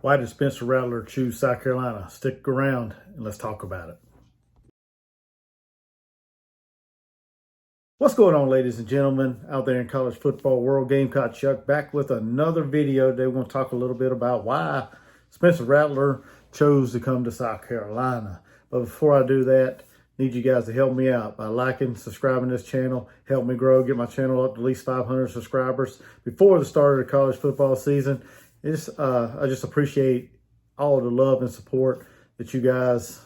Why did Spencer Rattler choose South Carolina? Stick around and let's talk about it. What's going on, ladies and gentlemen, out there in college football world? Gamecock Chuck back with another video. Today we're going to talk a little bit about why Spencer Rattler chose to come to South Carolina. But before I do that, I need you guys to help me out by liking, subscribing to this channel. Help me grow, get my channel up to at least 500 subscribers before the start of the college football season. I just appreciate all the love and support that you guys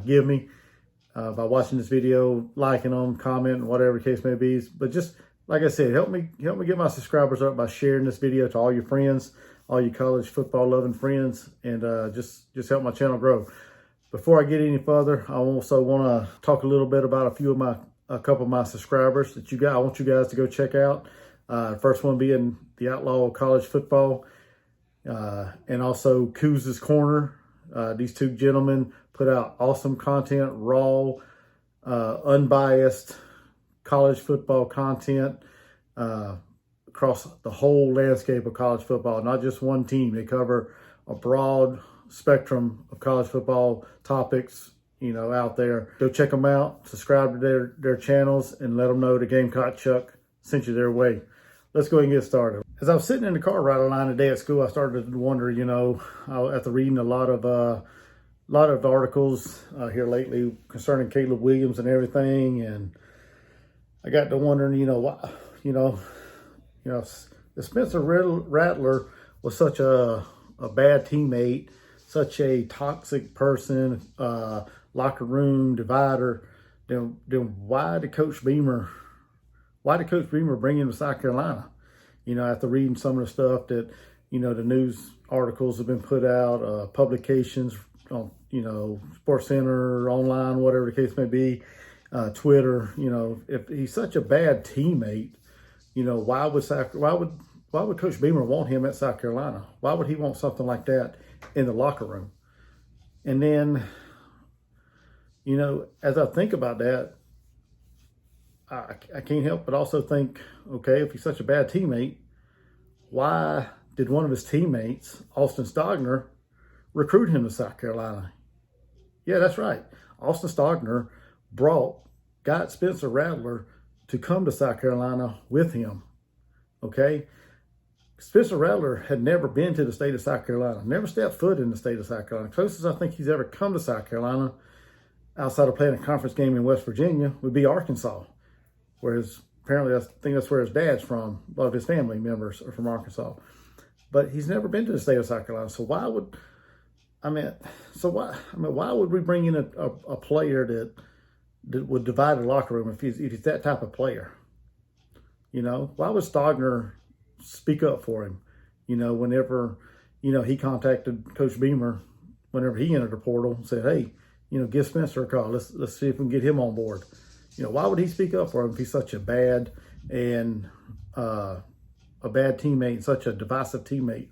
give me by watching this video, liking them, commenting, whatever the case may be. But just like I said, help me get my subscribers up by sharing this video to all your friends, all you college football loving friends, and just help my channel grow. Before I get any further, I also want to talk a little bit about a couple of my subscribers that I want you guys to go check out. First one being the Outlaw of College Football. And also Kuz's Corner. These two gentlemen put out awesome content, raw, unbiased college football content across the whole landscape of college football, not just one team. They cover a broad spectrum of college football topics, out there. Go check them out, subscribe to their channels, and let them know the Gamecock Chuck sent you their way. Let's go ahead and get started. As I was sitting in the car riding line today at school, I started to wonder, after reading a lot of articles here lately concerning Caleb Williams and everything, and I got to wondering, why, the Spencer Rattler was such a bad teammate, such a toxic person, locker room divider. Then why did Coach Beamer bring him to South Carolina? After reading some of the stuff that, the news articles have been put out, publications on, Sports Center, online, whatever the case may be, Twitter, if he's such a bad teammate, why would Coach Beamer want him at South Carolina? Why would he want something like that in the locker room? And then, as I think about that, I can't help but also think, okay, if he's such a bad teammate, why did one of his teammates, Austin Stogner, recruit him to South Carolina? Yeah, that's right. Austin Stogner got Spencer Rattler to come to South Carolina with him, okay? Spencer Rattler had never been to the state of South Carolina, never stepped foot in the state of South Carolina. Closest I think he's ever come to South Carolina outside of playing a conference game in West Virginia would be Arkansas. Whereas apparently I think that's where his dad's from. A lot of his family members are from Arkansas. But he's never been to the state of South Carolina. So why would we bring in a player that would divide the locker room if he's that type of player? Why would Stogner speak up for him? Whenever, he contacted Coach Beamer, whenever he entered the portal and said, hey, give Spencer a call. Let's see if we can get him on board. Why would he speak up for him if he's such a bad teammate, such a divisive teammate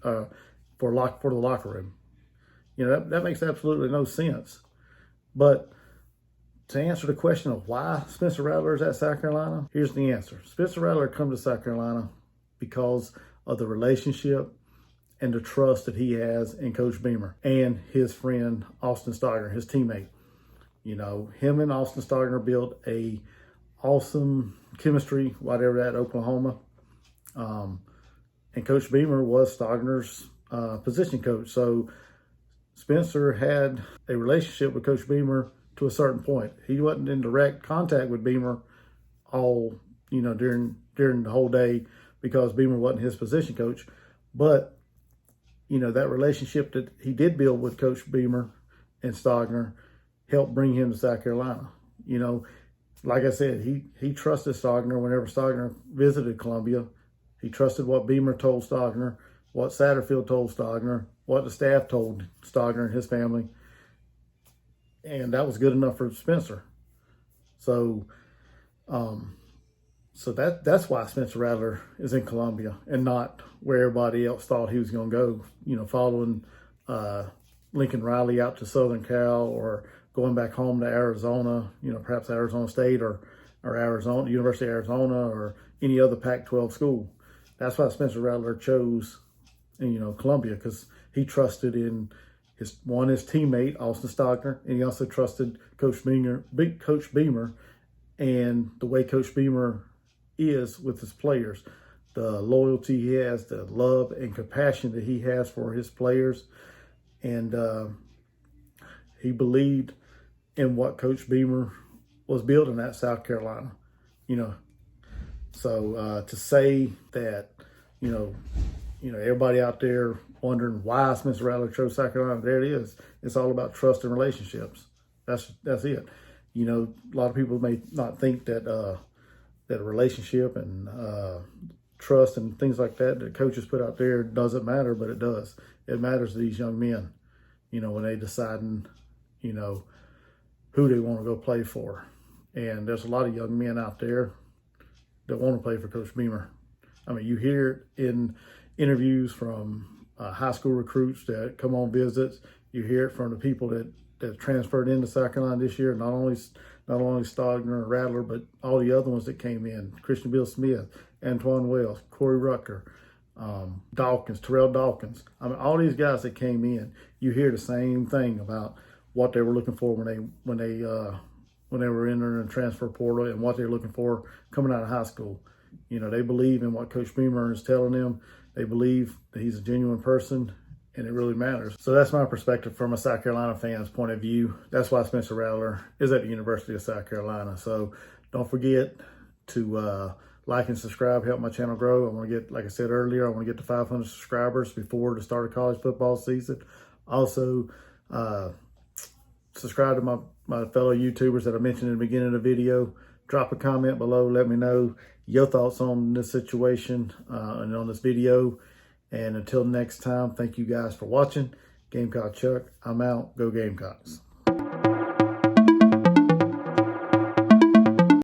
for the locker room? That makes absolutely no sense. But to answer the question of why Spencer Rattler is at South Carolina, here's the answer. Spencer Rattler come to South Carolina because of the relationship and the trust that he has in Coach Beamer and his friend Austin Stogner, his teammate. Him and Austin Stogner built a awesome chemistry, whatever at Oklahoma. And Coach Beamer was Stogner's position coach. So Spencer had a relationship with Coach Beamer to a certain point. He wasn't in direct contact with Beamer all, during the whole day because Beamer wasn't his position coach. But, that relationship that he did build with Coach Beamer and Stogner helped bring him to South Carolina. Like I said, he trusted Stogner whenever Stogner visited Columbia. He trusted what Beamer told Stogner, what Satterfield told Stogner, what the staff told Stogner and his family. And that was good enough for Spencer. So that's why Spencer Rattler is in Columbia and not where everybody else thought he was going to go, following Lincoln Riley out to Southern Cal or going back home to Arizona, perhaps Arizona State or Arizona, University of Arizona or any other Pac-12 school. That's why Spencer Rattler chose, Columbia, because he trusted in his teammate, Austin Stockner, and he also trusted Coach Beamer, and the way Coach Beamer is with his players, the loyalty he has, the love and compassion that he has for his players. And he believed in what Coach Beamer was building at South Carolina, So to say that, everybody out there wondering why Spencer Rattler chose South Carolina, there it is. It's all about trust and relationships. That's it. A lot of people may not think that that a relationship and trust and things like that coaches put out there doesn't matter, but it does. It matters to these young men, when they deciding, who they want to go play for. And there's a lot of young men out there that want to play for Coach Beamer. I mean, you hear it in interviews from high school recruits that come on visits. You hear it from the people that transferred into South Carolina this year, not only Stogner and Rattler, but all the other ones that came in: Christian Bill Smith, Antoine Wells, Corey Rucker, Terrell Dawkins. I mean, all these guys that came in, you hear the same thing about what they were looking for when they were entering the transfer portal, and what they're looking for coming out of high school. They believe in what Coach Beamer is telling them. They believe that he's a genuine person, and it really matters. So that's my perspective from a South Carolina fan's point of view. That's why Spencer Rattler is at the University of South Carolina. So don't forget to like and subscribe, help my channel grow. I want to get, like I said earlier, I want to get to 500 subscribers before the start of college football season. Also, subscribe to my fellow YouTubers that I mentioned in the beginning of the video. Drop a comment below. Let me know your thoughts on this situation and on this video. And until next time, thank you guys for watching. Gamecock Chuck, I'm out. Go Gamecocks.